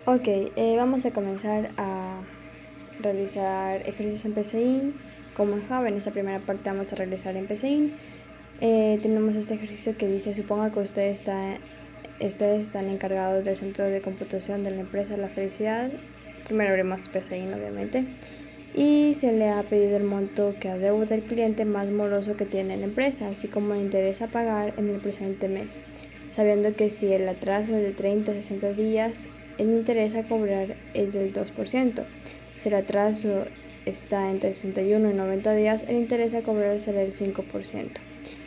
Ok, vamos a comenzar a realizar ejercicios en PCIN. Como en Java, en esta primera parte vamos a realizar en PCIN. Tenemos este ejercicio que dice: suponga que ustedes están encargados del centro de computación de la empresa La Felicidad. Primero abrimos PCIN, obviamente. Y se le ha pedido el monto que adeuda el cliente más moroso que tiene la empresa, así como el interés a pagar en el presente mes, sabiendo que si el atraso es de 30 a 60 días, el interés a cobrar es del 2%. Si el atraso está entre 61 y 90 días, el interés a cobrar será del 5%.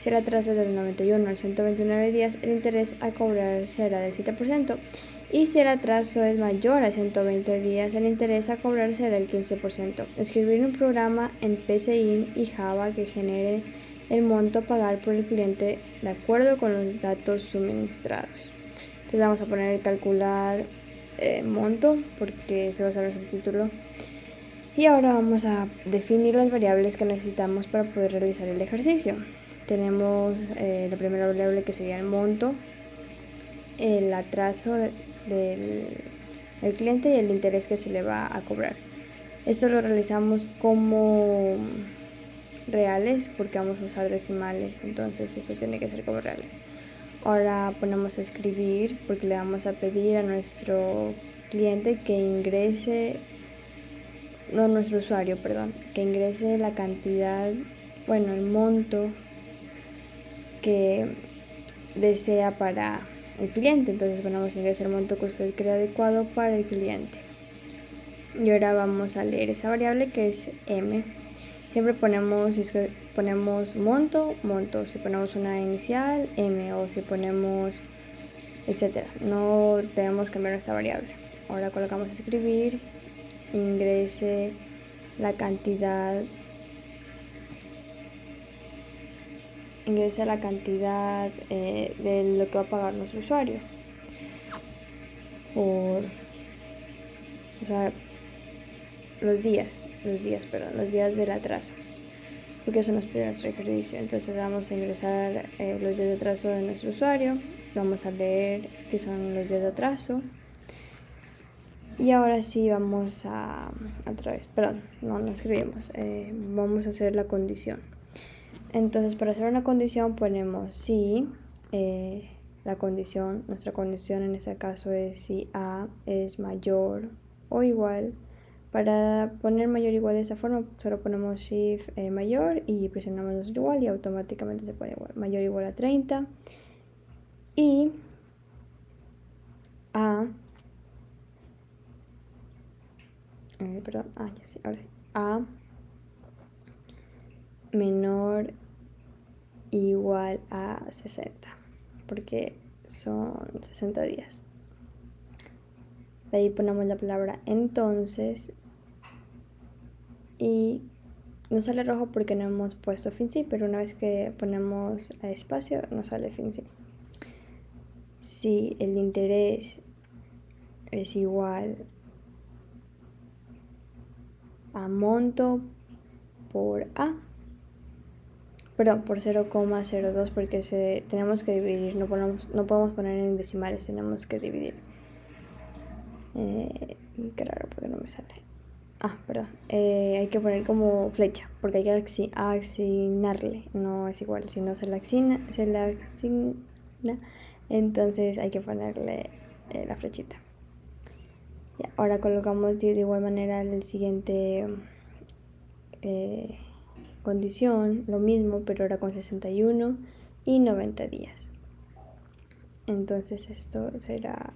Si el atraso es del 91 al 129 días, el interés a cobrar será del 7%. Y si el atraso es mayor a 120 días, el interés a cobrar será del 15%. Escribir un programa en PCIN y Java que genere el monto a pagar por el cliente de acuerdo con los datos suministrados. Entonces vamos a poner calcular monto, porque se va a usar el subtítulo. Y ahora vamos a definir las variables que necesitamos para poder realizar el ejercicio. Tenemos la primera variable, que sería el monto, el atraso del cliente y el interés que se le va a cobrar. Esto lo realizamos como reales porque vamos a usar decimales, entonces eso tiene que ser como reales. Ahora ponemos a escribir porque le vamos a pedir a nuestro cliente que ingrese, no, nuestro usuario, perdón, que ingrese la cantidad, bueno, el monto que desea para el cliente. Entonces ponemos a ingresar el monto que usted cree adecuado para el cliente. Y ahora vamos a leer esa variable, que es m. Siempre ponemos, si es que ponemos monto, si ponemos una inicial, m, o si ponemos etcétera. No debemos cambiar nuestra variable. Ahora colocamos a escribir, ingrese la cantidad de lo que va a pagar nuestro usuario por, o sea, los días del atraso, porque eso nos pide nuestro ejercicio. Entonces vamos a ingresar los días de atraso de nuestro usuario, vamos a leer qué son los días de atraso. Y ahora sí vamos a, otra vez, perdón, no escribimos, vamos a hacer la condición. Entonces, para hacer una condición ponemos si nuestra condición en este caso es si A es mayor o igual. Para poner mayor o igual de esa forma, solo ponemos shift mayor y presionamos igual y automáticamente se pone igual. Mayor o igual a 30 y A, ya sí, ahora sí. A menor igual a 60, porque son 60 días. De ahí ponemos la palabra entonces y nos sale rojo porque no hemos puesto fin sí, pero una vez que ponemos espacio nos sale fin sí. Si el interés es igual a monto por A, perdón, por 0,02, porque tenemos que dividir, no podemos poner en decimales, tenemos que dividir. Qué raro, porque no me sale. Perdón. Hay que poner como flecha, porque hay que asignarle. No es igual, si no se le asigna, entonces hay que ponerle la flechita. Ya, ahora colocamos de igual manera el siguiente condición, lo mismo, pero ahora con 61 y 90 días. Entonces esto será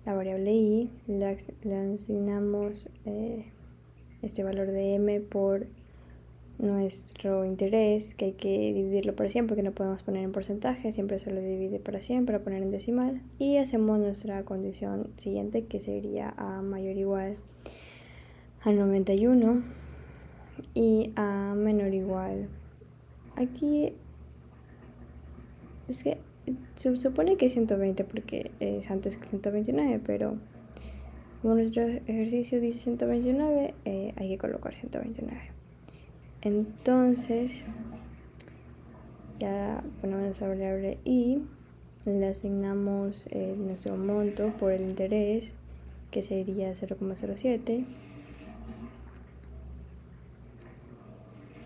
la variable i, le asignamos este valor de m por nuestro interés, que hay que dividirlo por 100 porque no podemos poner en porcentaje, siempre se lo divide para 100 para poner en decimal, y hacemos nuestra condición siguiente, que sería a mayor o igual a 91 y a menor o igual, aquí es que se supone que es 120 porque es antes que 129, pero como nuestro ejercicio dice 129, hay que colocar 129. Entonces ya ponemos nuestra variable y le asignamos nuestro monto por el interés, que sería 0,07.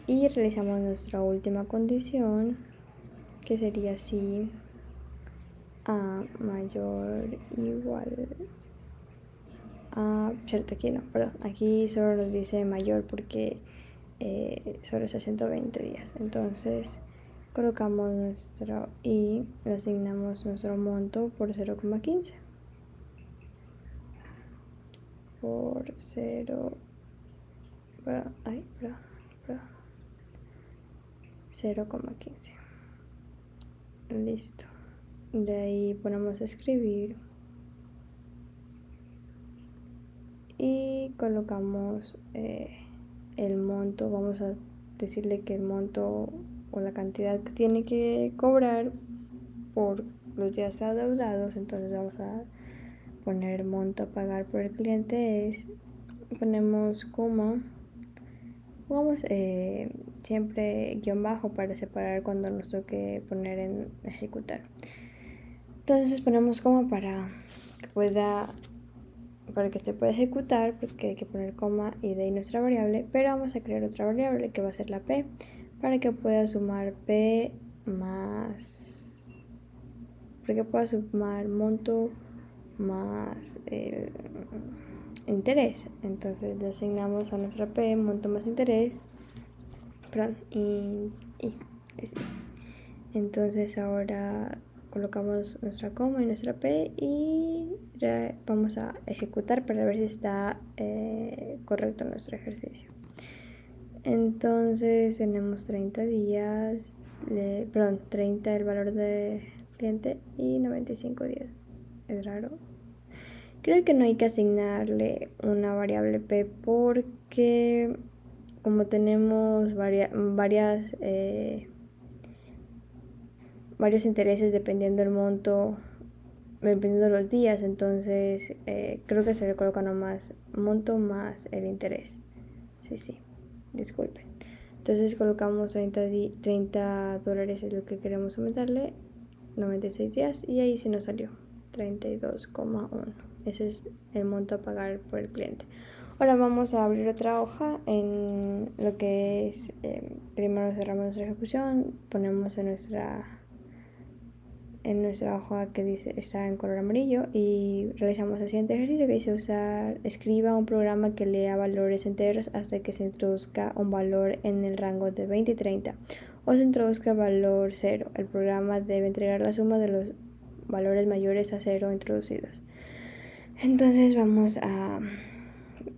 Y realizamos nuestra última condición, que sería si a mayor o igual a, cierto, aquí no, perdón, aquí solo nos dice mayor porque solo es a 120 días. Entonces colocamos nuestro y le asignamos nuestro monto por 0,15 por 0, perdón, 0,15. Listo. De ahí ponemos a escribir y colocamos el monto. Vamos a decirle que el monto o la cantidad que tiene que cobrar por los días adeudados. Entonces vamos a poner monto a pagar por el cliente es, ponemos coma, pongamos siempre guión bajo para separar cuando nos toque poner en ejecutar. Entonces ponemos coma para que se pueda ejecutar, porque hay que poner coma y de ahí nuestra variable, pero vamos a crear otra variable que va a ser la p, para que pueda sumar p más, para que pueda sumar monto más el interés. Entonces le asignamos a nuestra p monto más interés, perdón, entonces ahora colocamos nuestra coma y nuestra p y vamos a ejecutar para ver si está correcto nuestro ejercicio. Entonces tenemos 30 días, 30 el valor del cliente y 95 días. Es raro. Creo que no hay que asignarle una variable p porque como tenemos varios intereses dependiendo del monto, dependiendo de los días, entonces creo que se le coloca nomás monto más el interés. Sí, disculpen. Entonces colocamos $30 es lo que queremos aumentarle, 96 días y ahí se nos salió 32,1. Ese es el monto a pagar por el cliente. Ahora vamos a abrir otra hoja en lo que es, primero cerramos nuestra ejecución, ponemos en nuestra hoja que dice está en color amarillo y realizamos el siguiente ejercicio que dice escriba un programa que lea valores enteros hasta que se introduzca un valor en el rango de 20 y 30 o se introduzca el valor 0. El programa debe entregar la suma de los valores mayores a 0 introducidos. Entonces vamos a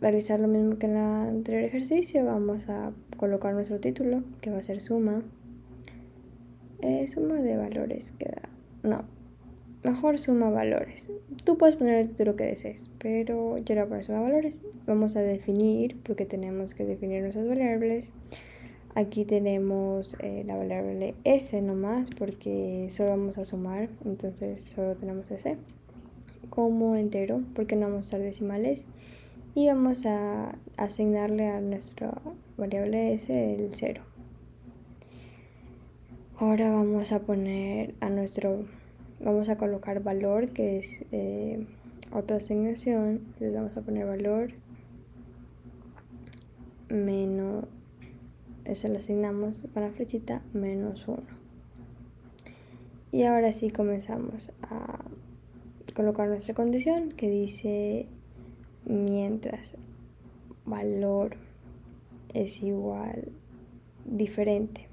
realizar lo mismo que en el anterior ejercicio. Vamos a colocar nuestro título, que va a ser suma. Suma de valores mejor suma valores. Tú puedes poner el título que desees, pero yo le voy a poner suma valores. Vamos a definir, porque tenemos que definir nuestras variables. Aquí tenemos la variable s nomás, porque solo vamos a sumar, entonces solo tenemos s como entero, porque no vamos a usar decimales. Y vamos a asignarle a nuestra variable s el 0. Ahora vamos a poner vamos a colocar valor, que es otra asignación. Entonces vamos a poner valor menos, esa la asignamos con la flechita -1. Y ahora sí comenzamos a colocar nuestra condición que dice mientras valor es igual diferente,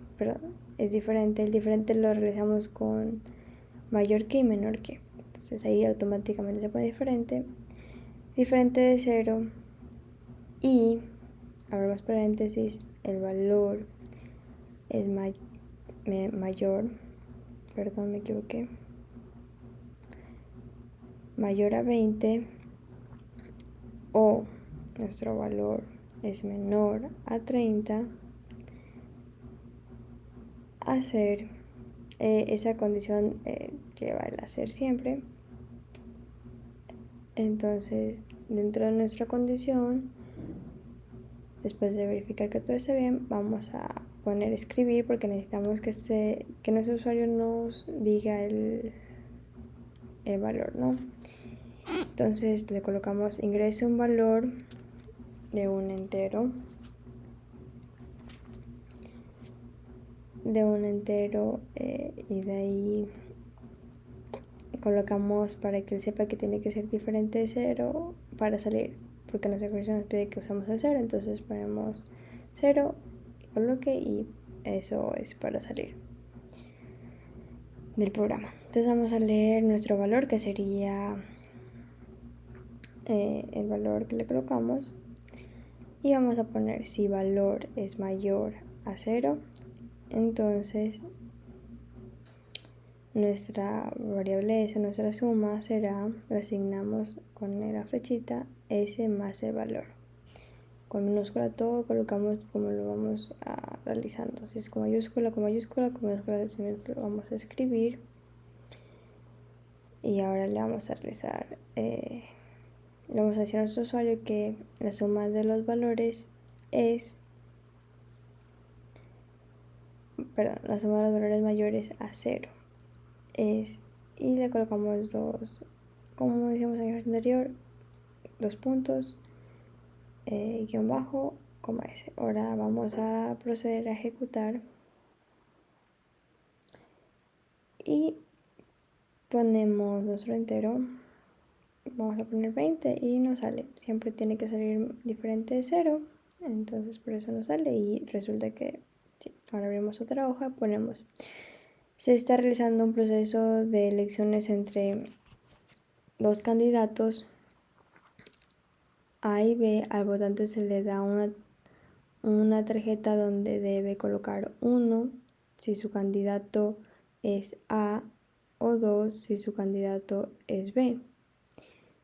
el diferente lo realizamos con mayor que y menor que, entonces ahí automáticamente se pone diferente de 0 y abrimos paréntesis, el valor es mayor, perdón, me equivoqué, mayor a 20 o nuestro valor es menor a 30, hacer esa condición lleva el hacer siempre. Entonces dentro de nuestra condición, después de verificar que todo esté bien, vamos a poner escribir porque necesitamos que nuestro usuario nos diga el valor, ¿no? Entonces le colocamos ingrese un valor de un entero. Y de ahí colocamos para que él sepa que tiene que ser diferente de 0 para salir, porque nuestra ecuación nos pide que usamos el 0, entonces ponemos 0, coloque y eso es para salir del programa. Entonces vamos a leer nuestro valor, que sería el valor que le colocamos, y vamos a poner si valor es mayor a 0, entonces nuestra variable S, nuestra suma será, la asignamos con la flechita S más el valor. Con minúscula todo colocamos como lo vamos realizando. Si es con mayúscula, con minúscula, lo vamos a escribir. Y ahora le vamos a realizar, le vamos a decir a nuestro usuario que la suma de los valores es, la suma de los valores mayores a 0. Y le colocamos como decíamos en el ejercicio anterior, los puntos, guión bajo, coma S. Ahora vamos a proceder a ejecutar y ponemos nuestro entero, vamos a poner 20 y nos sale, siempre tiene que salir diferente de 0, entonces por eso nos sale y resulta que sí. Ahora abrimos otra hoja, ponemos se está realizando un proceso de elecciones entre dos candidatos A y B. Al votante se le da una tarjeta donde debe colocar 1 si su candidato es A o 2 si su candidato es B.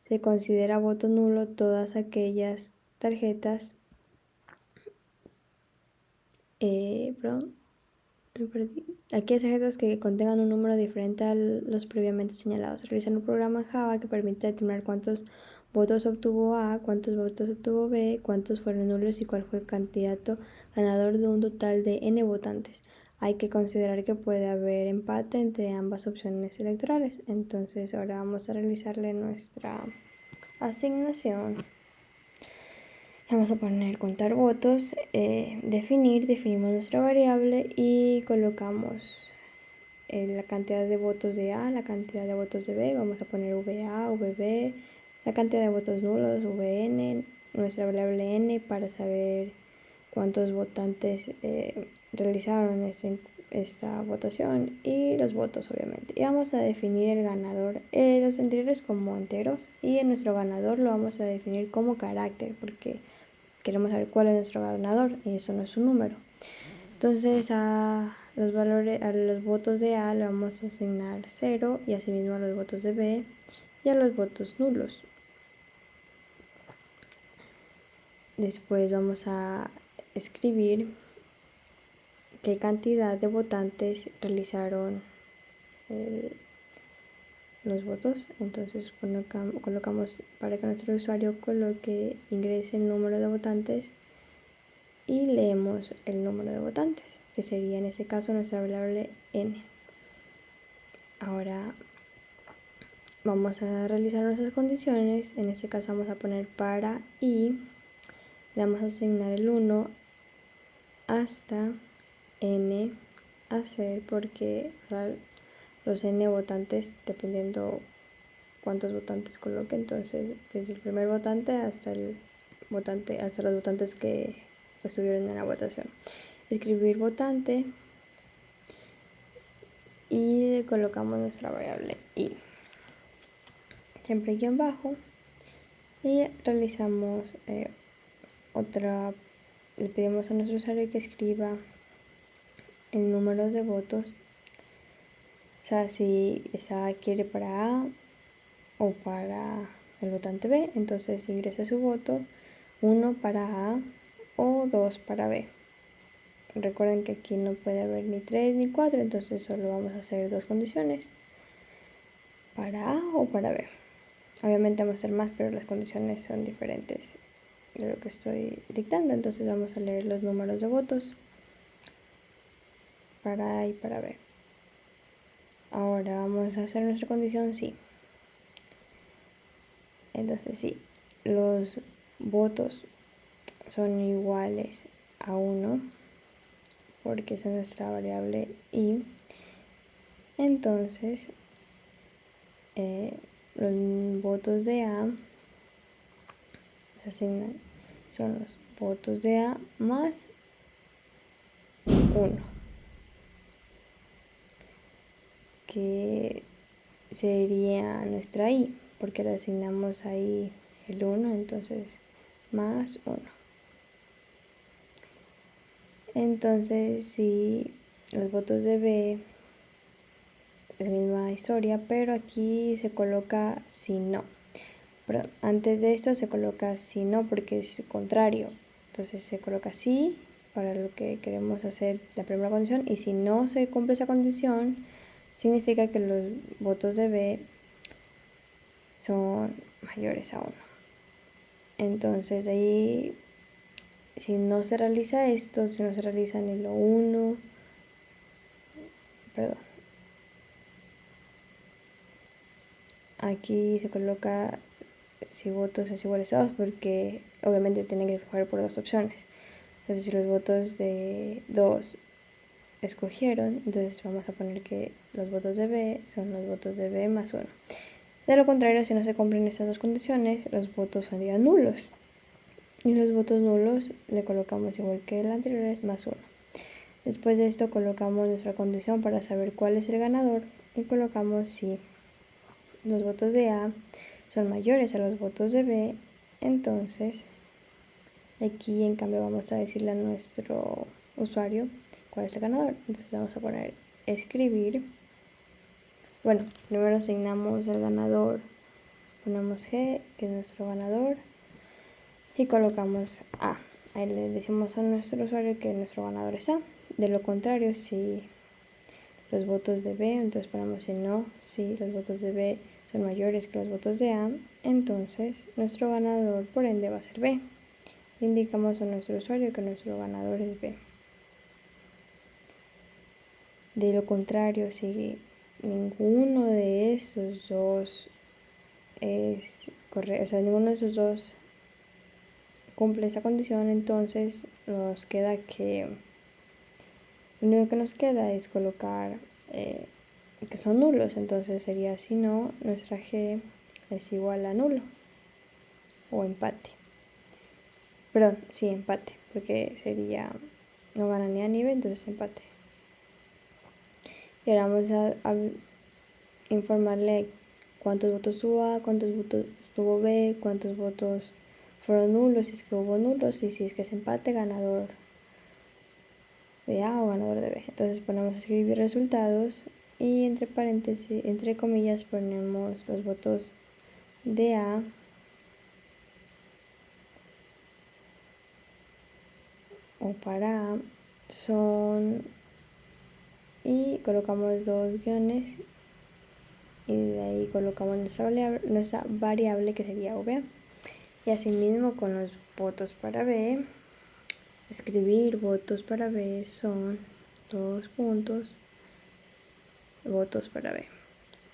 Se considera voto nulo todas aquellas tarjetas aquellas tarjetas que contengan un número diferente a los previamente señalados. Realizan un programa en Java que permite determinar cuántos votos obtuvo A, cuántos votos obtuvo B, cuántos fueron nulos y cuál fue el candidato ganador de un total de n votantes. Hay que considerar que puede haber empate entre ambas opciones electorales. Entonces ahora vamos a realizarle nuestra asignación. Vamos a poner contar votos, definimos nuestra variable y colocamos la cantidad de votos de A, la cantidad de votos de B, vamos a poner VA, VB, la cantidad de votos nulos, VN, nuestra variable N para saber cuántos votantes realizaron esta votación y los votos obviamente. Y vamos a definir el ganador, los anteriores como enteros y en nuestro ganador lo vamos a definir como carácter porque queremos saber cuál es nuestro ganador y eso no es un número. Entonces a los votos de A le vamos a asignar 0 y asimismo a los votos de B y a los votos nulos. Después vamos a escribir qué cantidad de votantes realizaron los votos. Entonces colocamos para que nuestro usuario ingrese el número de votantes y leemos el número de votantes, que sería en este caso nuestra variable N. Ahora vamos a realizar nuestras condiciones. En este caso vamos a poner para y le vamos a asignar el 1 hasta N a ser porque los N votantes dependiendo cuántos votantes coloque, entonces desde el primer votante hasta los votantes que estuvieron en la votación. Escribir votante y colocamos nuestra variable i, siempre guión bajo, y realizamos le pedimos a nuestro usuario que escriba el número de votos, o sea, si esa quiere para A o para el votante B, entonces ingresa su voto 1 para A o 2 para B. Recuerden que aquí no puede haber ni 3 ni 4, entonces solo vamos a hacer dos condiciones, para A o para B. Obviamente vamos a hacer más, pero las condiciones son diferentes de lo que estoy dictando, entonces vamos a leer los números de votos para A y para B. Ahora vamos a hacer nuestra condición sí. Entonces sí, los votos son iguales a 1 porque esa es nuestra variable i. Entonces los votos de A se asignan, son los votos de A más 1, que sería nuestra i, porque le asignamos ahí el 1, entonces más 1. Entonces si los votos de B, la misma historia, pero aquí se coloca si no. Pero antes de esto se coloca si no porque es contrario. Entonces se coloca sí para lo que queremos hacer la primera condición, y si no se cumple esa condición significa que los votos de B son mayores a 1. Entonces ahí, si no se realiza esto, si no se realiza ni lo 1, perdón, aquí se coloca si votos es iguales a 2 porque obviamente tienen que escoger por 2 opciones. Entonces si los votos de 2 escogieron, entonces vamos a poner que los votos de B son los votos de B más 1. De lo contrario, si no se cumplen estas dos condiciones, los votos serían nulos. Y los votos nulos le colocamos igual que el anterior, más 1. Después de esto colocamos nuestra condición para saber cuál es el ganador y colocamos si los votos de A son mayores a los votos de B, entonces aquí en cambio vamos a decirle a nuestro usuario cuál es el ganador. Entonces vamos a poner escribir. Bueno, primero asignamos el ganador, ponemos G, que es nuestro ganador, y colocamos A. Ahí le decimos a nuestro usuario que nuestro ganador es A. De lo contrario, si los votos de B, entonces ponemos si no, si los votos de B son mayores que los votos de A, entonces nuestro ganador por ende va a ser B. Le indicamos a nuestro usuario que nuestro ganador es B. De lo contrario, si ninguno de esos dos es correcto, o sea, ninguno de esos dos cumple esa condición, entonces nos queda que lo único que nos queda es colocar que son nulos. Entonces sería si no, nuestra G es igual a nulo o empate. Perdón, sí, empate, porque sería no gana ni A ni B, entonces empate. Y ahora vamos a informarle cuántos votos tuvo A, cuántos votos tuvo B, cuántos votos fueron nulos, si es que hubo nulos, y si es que es empate, ganador de A o ganador de B. Entonces ponemos a escribir resultados y entre paréntesis, entre comillas, ponemos los votos de A o para A son, y colocamos 2 guiones y de ahí colocamos nuestra variable que sería V. Y asimismo con los votos para B, escribir votos para B son 2 puntos votos para B.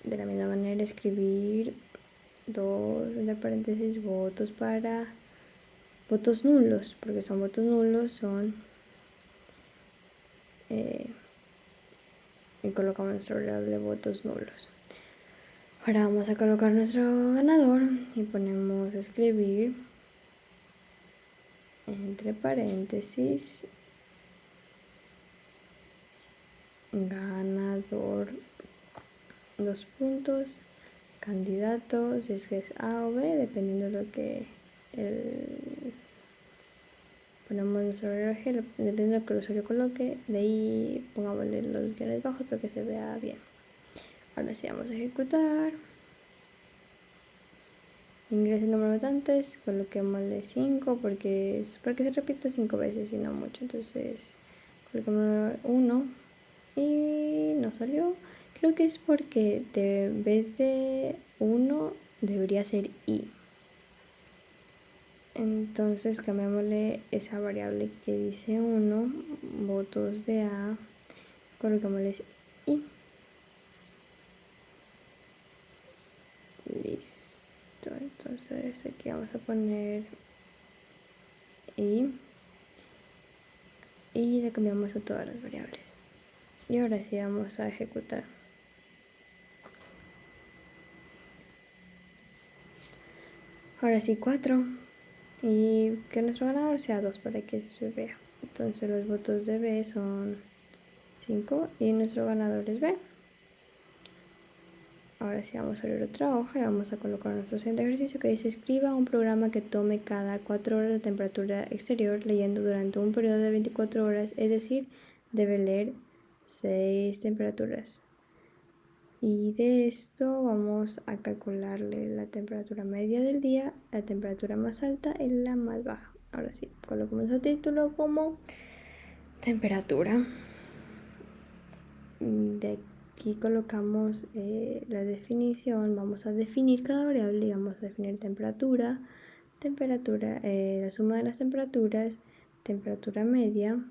De la misma manera escribir 2 entre paréntesis votos para votos nulos, porque son votos nulos, son y colocamos nuestra variable votos nulos. Ahora vamos a colocar nuestro ganador y ponemos escribir entre paréntesis ganador 2 puntos candidato, si es que es A o B, dependiendo de lo que ponemos nuestro variable, dependiendo de lo que el usuario coloque, de ahí pongámosle los guiones bajos para que se vea bien. Ahora sí vamos a ejecutar. Ingrese el número de votantes, coloquémosle 5 porque es para que se repita 5 veces y no mucho. Entonces coloquemos 1 y no salió. Creo que es porque en vez de 1 debería ser i. Entonces cambiamosle esa variable que dice 1, votos de A, colocámosles i. Listo. Listo, entonces aquí vamos a poner y le cambiamos a todas las variables. Y ahora sí vamos a ejecutar. Ahora sí 4 y que nuestro ganador sea 2 para que se vea. Entonces los votos de B son 5 y nuestro ganador es B. Ahora sí vamos a abrir otra hoja y vamos a colocar nuestro siguiente ejercicio que dice: escriba un programa que tome cada 4 horas la temperatura exterior leyendo durante un periodo de 24 horas, es decir, debe leer 6 temperaturas. Y de esto vamos a calcularle la temperatura media del día, la temperatura más alta y la más baja. Ahora sí, colocamos el título como temperatura. De aquí colocamos la definición, vamos a definir cada variable y vamos a definir temperatura, la suma de las temperaturas, temperatura media,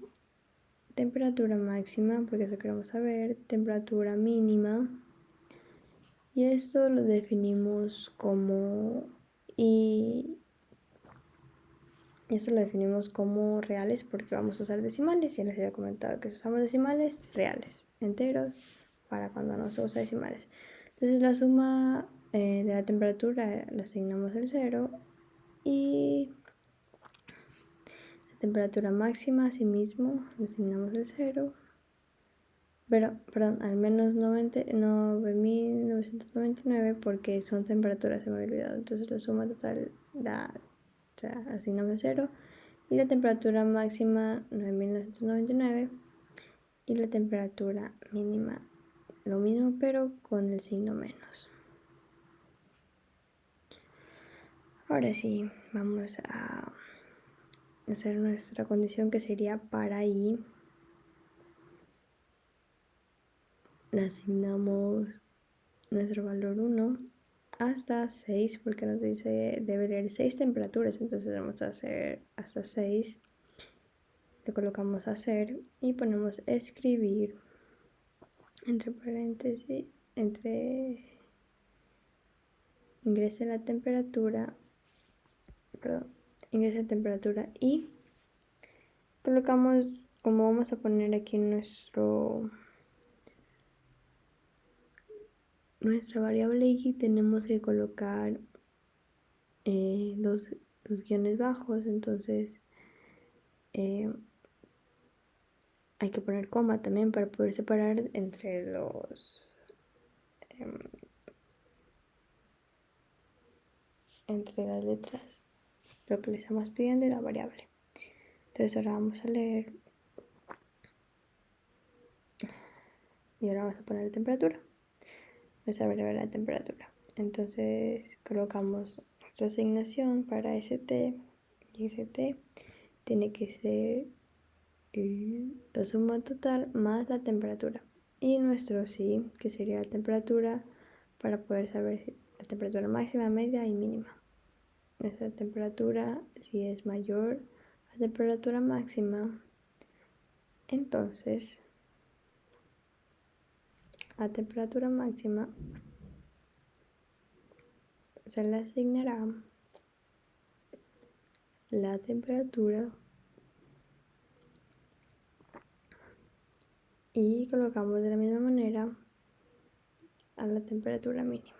temperatura máxima, porque eso queremos saber, temperatura mínima, y esto lo definimos como reales porque vamos a usar decimales. Ya les había comentado que usamos decimales reales, enteros, para cuando no se usa decimales. Entonces la suma de la temperatura le asignamos el 0 y la temperatura máxima asimismo le asignamos el 0. Pero, perdón, al menos 9.999 porque son temperaturas, se me había olvidado. Entonces la suma total asignamos el 0 y la temperatura máxima 9.999 y la temperatura mínima lo mismo pero con el signo menos. Ahora sí, vamos a hacer nuestra condición que sería para i. Le asignamos nuestro valor 1 hasta 6 porque nos dice debe leer 6 temperaturas, entonces vamos a hacer hasta 6. Le colocamos hacer y ponemos escribir entre paréntesis, ingrese la temperatura, y colocamos, como vamos a poner aquí nuestra variable y tenemos que colocar dos guiones bajos, entonces hay que poner coma también para poder separar entre las letras lo que le estamos pidiendo y la variable. Entonces ahora vamos a leer y ahora vamos a poner la temperatura, nuestra variable de la temperatura. Entonces colocamos nuestra asignación para ST y ST tiene que ser la suma total más la temperatura y nuestro sí, que sería la temperatura para poder saber si la temperatura máxima, media y mínima. Nuestra temperatura, si es mayor a la temperatura máxima, entonces a temperatura máxima se le asignará la temperatura y colocamos de la misma manera a la temperatura mínima.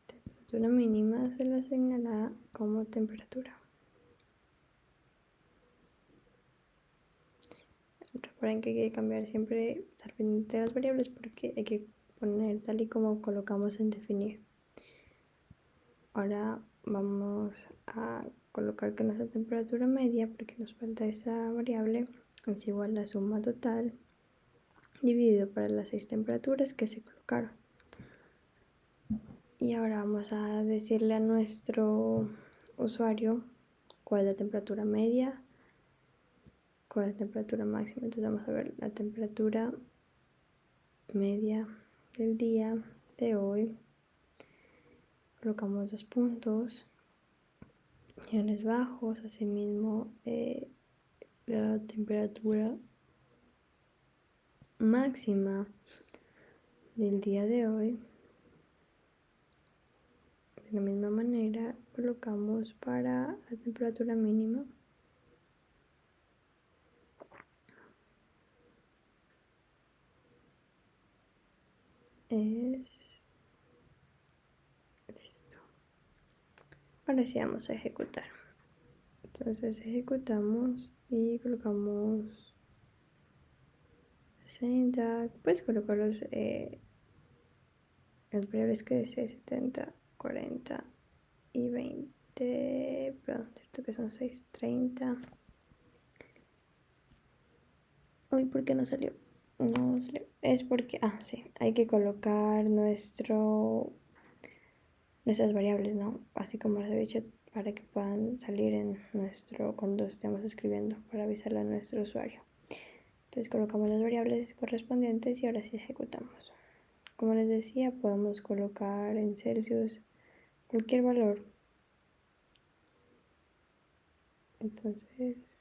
Temperatura mínima se le asignará como temperatura. Recuerden que hay que cambiar siempre, estar pendiente de las variables porque hay que poner tal y como colocamos en definir. Ahora vamos a colocar que nuestra temperatura media, porque nos falta esa variable, es igual a la suma total dividido para las 6 temperaturas que se colocaron. Y ahora vamos a decirle a nuestro usuario cuál es la temperatura media, cuál es la temperatura máxima. Entonces vamos a ver la temperatura media del día de hoy. Colocamos 2 puntos, guiones bajos, asimismo la temperatura máxima del día de hoy De la misma manera colocamos para la temperatura mínima. Es listo. Ahora sí vamos a ejecutar. Entonces ejecutamos y colocamos 60. Puedes colocar las variables que desees, 70, 40 y 20. Perdón, cierto que son 6, 30. Uy, ¿por qué no salió? No salió. Es porque, sí, hay que colocar nuestras variables, ¿no? Así como las he dicho, para que puedan salir cuando estemos escribiendo, para avisarle a nuestro usuario. Entonces colocamos las variables correspondientes y ahora sí ejecutamos. Como les decía, podemos colocar en Celsius cualquier valor. Entonces